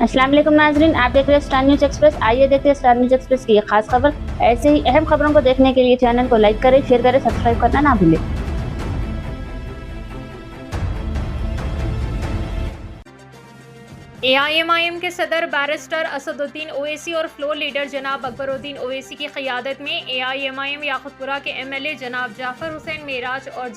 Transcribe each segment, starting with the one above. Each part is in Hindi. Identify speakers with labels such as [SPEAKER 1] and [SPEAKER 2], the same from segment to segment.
[SPEAKER 1] अस्सलाम वालेकुम नाज़रीन, आप देख रहे हैं स्टार न्यूज़ एक्सप्रेस। आइए देखते हैं स्टार न्यूज़ एक्सप्रेस की एक खास खबर। ऐसे ही अहम खबरों को देखने के लिए चैनल को लाइक करें, शेयर करें, सब्सक्राइब करना ना भूलें।
[SPEAKER 2] AIMIM के सदर बैरिस्टर असदुद्दीन ओवैसी और फ्लोर लीडर जनाब अकबरुद्दीन ओवैसी की क़ियादत में AIMIM याकुतपुरा के MLA जनाब जाफर हुसैन मेराज और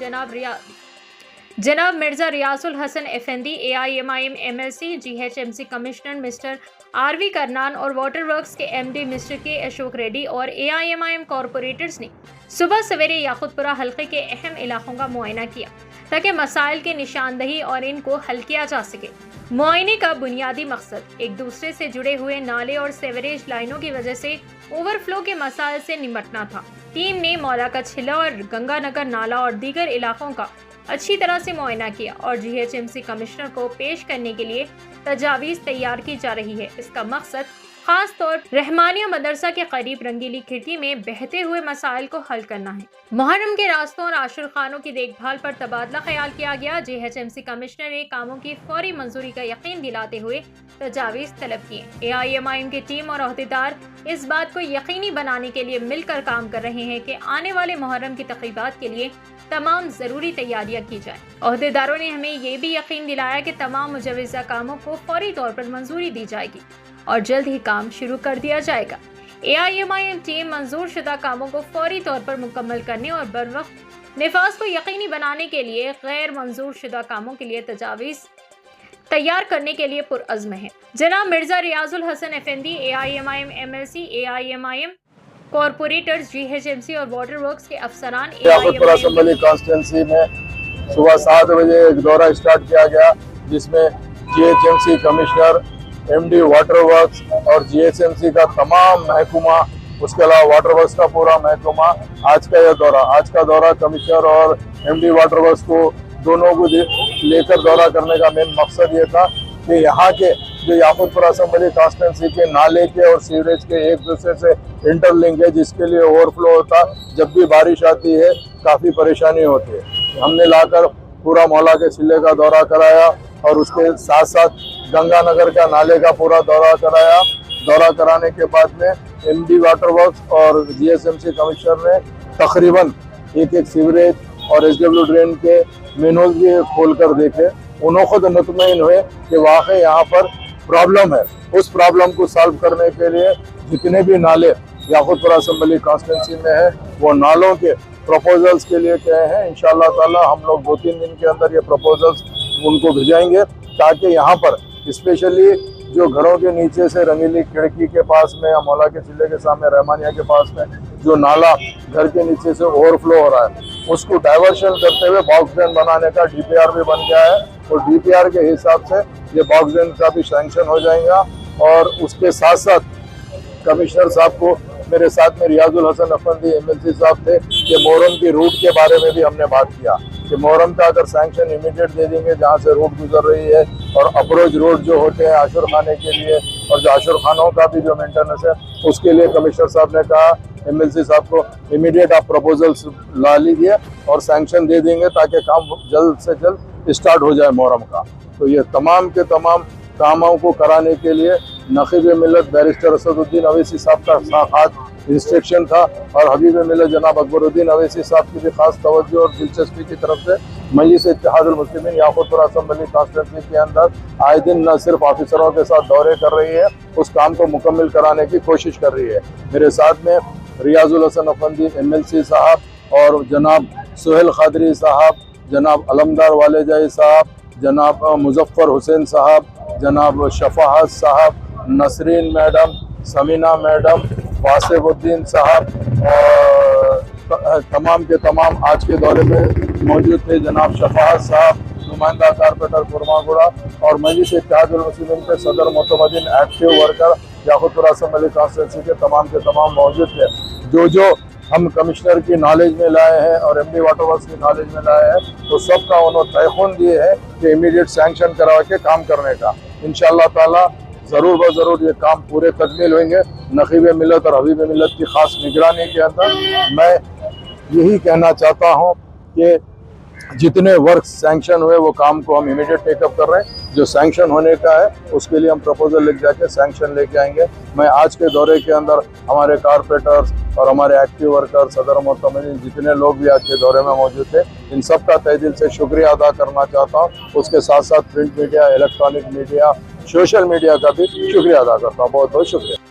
[SPEAKER 2] जनाब Mirza Riyazul Hasan Effendi, AIMIM MLC GHMC commissioner mister RV Karnan और वाटर वर्क्स के MD mister K Ashok Reddy और AIMIM कॉरपोरेटर्स ने सुबह सवेरे याकुतपुरा हल्के के अहम इलाकों का मुआयना किया ताकि मसाइल की निशानदही और इनको हल किया जा सके। मुआयने का बुनियादी मकसद एक दूसरे से जुड़े हुए नाले और सेवरेज लाइनों की वजह से ओवरफ्लो के मसाइल से निपटना था। टीम ने मौला का छिला और गंगानगर नाला और दीगर इलाकों का अच्छी तरह से मुआयना किया और GHMC कमिश्नर को पेश करने के लिए तजावीज़ तैयार की जा रही है। इसका मकसद खास तौर पर रहमानिया मदरसा के करीब रंगीली खिड़की में बहते हुए मसाइल को हल करना है। मुहर्रम के रास्तों और आशुर खानों की देखभाल पर तबादला ख्याल किया गया। GHMC कमिश्नर ने कामों की फौरी मंजूरी का यकीन दिलाते हुए तजावीज़ तलब किए। AIMIM की टीम और अहदेदार इस बात को यकीनी बनाने के लिए मिलकर काम कर रहे हैं कि आने वाले मुहर्रम की तक़रीबात के लिए तमाम ज़रूरी तैयारियां की जाए। अहदेदारों ने हमें ये भी यकीन दिलाया कि तमाम मुजव्वज़ा कामों को फौरी तौर पर मंजूरी दी जाएगी और जल्द ही काम शुरू कर दिया जाएगा। AIMIM टीम मंजूर शुदा कामों को फौरी तौर पर मुकम्मल करने और बरवक्त निफाज को यकीनी बनाने के लिए गैर मंजूर शुदा कामों के लिए तजावीज़ तैयार करने के लिए पुरअज़्म है। जनाब Mirza Riyazul Hasan Effendi, AIMIM MLC, AIMIM corporators, GHMC और वाटर वर्क्स के अफसरान
[SPEAKER 3] याकुतपुरा असम्बली कॉन्स्टिट्यूंसी में सुबह 7 बजे एक दौरा स्टार्ट किया गया, जिसमें GHMC commissioner, MD water works और GHMC का तमाम महकमा, उसके अलावा वाटर वर्क्स का पूरा महकमा। आज का दौरा कमिश्नर और MD वाटर वर्क्स को दोनों को लेकर दौरा करने का मेन मकसद ये था कि यहाँ के जो याकुतपुरा असम्बली कॉन्स्टिट्यूंसी के नाले के और सीवरेज के एक दूसरे से इंटरलिंक है, जिसके लिए ओवरफ्लो होता, जब भी बारिश आती है काफ़ी परेशानी होती है। हमने लाकर पूरा मौला के सिले का दौरा कराया और उसके साथ साथ गंगानगर का नाले का पूरा दौरा कराया। दौरा कराने के बाद में MD वाटर वर्क्स और GHMC कमिश्नर ने तकरीबन एक सीवरेज और SW ड्रेन के मेनहोल भी खोल कर देखे। उन्होंने खुद मुतमईन हुए कि वाकई यहाँ पर प्रॉब्लम है। उस प्रॉब्लम को सॉल्व करने के लिए जितने भी नाले याकुतपुरा असम्बली कॉन्स्टिट्यूंसी में है, वो नालों के प्रपोजल्स के लिए कहे हैं। इंशाअल्लाह ताला हम लोग 2-3 दिन के अंदर ये प्रपोजल्स उनको भेजाएंगे, ताकि यहाँ पर स्पेशली जो घरों के नीचे से रंगीली खिड़की के पास में या मौला के चिल्ले के सामने रहमानिया के पास में जो नाला घर के नीचे से ओवरफ्लो हो रहा है, उसको डाइवर्शन करते हुए बॉक्स ड्रेन बनाने का DPR भी बन गया है और DPR के हिसाब से ये बॉक्स ड्रेन का भी सैंक्शन हो जाएगा। और उसके साथ साथ कमिश्नर साहब को मेरे साथ में रियाजुल हसन एफएंदी MLC साहब थे कि मोहर्रम की रूट के बारे में भी हमने बात किया कि मोहर्रम का अगर सैंक्शन इमीडिएट दे देंगे जहाँ से रोड गुजर रही है, और अप्रोच रोड जो होते हैं आशुर खाने के लिए और जो आशुर खानों का भी जो मेंटेनेंस है, उसके लिए कमिश्नर साहब ने कहा MLC साहब को इमीडिएट आप प्रपोजल्स ला लीजिए और सैंक्शन दे देंगे ताकि काम जल्द से जल्द स्टार्ट हो जाए मोहर्रम का। तो ये तमाम के तमाम कामों को कराने के लिए नक़ीब मिल्लत बैरिस्टर असदुद्दीन ओवैसी साहब का खास इंस्ट्रक्शन था और हबीब मिल्लत जनाब अकबरुद्दीन ओवैसी साहब की भी खास तवज्जो और दिलचस्पी की तरफ से मजलिस इत्तेहादुल मुस्लिमीन याकुतपुरा असम्बली कॉन्स्टिट्यूंसी के अंदर आए दिन न सिर्फ ऑफिसरों के साथ दौरे कर रही है, उस काम को मुकम्मल कराने की कोशिश कर रही है। मेरे साथ में रियाजुल हसन एफएंदी MLC साहब और जनाब सुहेल खादरी साहब, जनाब अलमदार वालेजाई साहब, जनाब मुजफ्फर हुसैन साहब, जनाब शफाहत साहब, नसरीन मैडम, समीना मैडम, वासिफुद्दीन साहब और तमाम के तमाम आज के दौरे में मौजूद थे। जनाब शफाहत साहब, नुमाइंदा कारपेंटर कुरमागुड़ा और मजलिस इत्तेहादुल मुस्लिमीन के सदर मोतमदिन active worker Yakutpura assembly constituency के तमाम मौजूद थे। जो हम कमिश्नर की नॉलेज में लाए हैं और MD वाटर वर्क्स की नॉलेज में लाए हैं, तो सबका उन्होंने तयखुन दिए है कि इमीडिएट सैंक्शन करवा के काम करने का। इंशाअल्लाह ताला ज़रूर ब ज़रूर ये काम पूरे तकमील होंगे। नक़ीब मिल्लत और हबीब मिल्लत की खास निगरानी के अंदर मैं यही कहना चाहता हूँ कि जितने वर्क सैंक्शन हुए वो काम को हम इमीडिएट टेकअप कर रहे हैं। जो सैंक्शन होने का है उसके लिए हम प्रपोजल लिख जाके सैंक्शन लेके आएंगे। मैं आज के दौरे के अंदर हमारे कारपोरेटर्स और हमारे एक्टिव वर्कर्स, सदर मोहतमिन, जितने लोग भी आज के दौरे में मौजूद थे, इन सब का तहे दिल से शुक्रिया अदा करना चाहता हूँ। उसके साथ साथ print media, electronic media, social media का भी शुक्रिया अदा करता हूँ। बहुत बहुत शुक्रिया।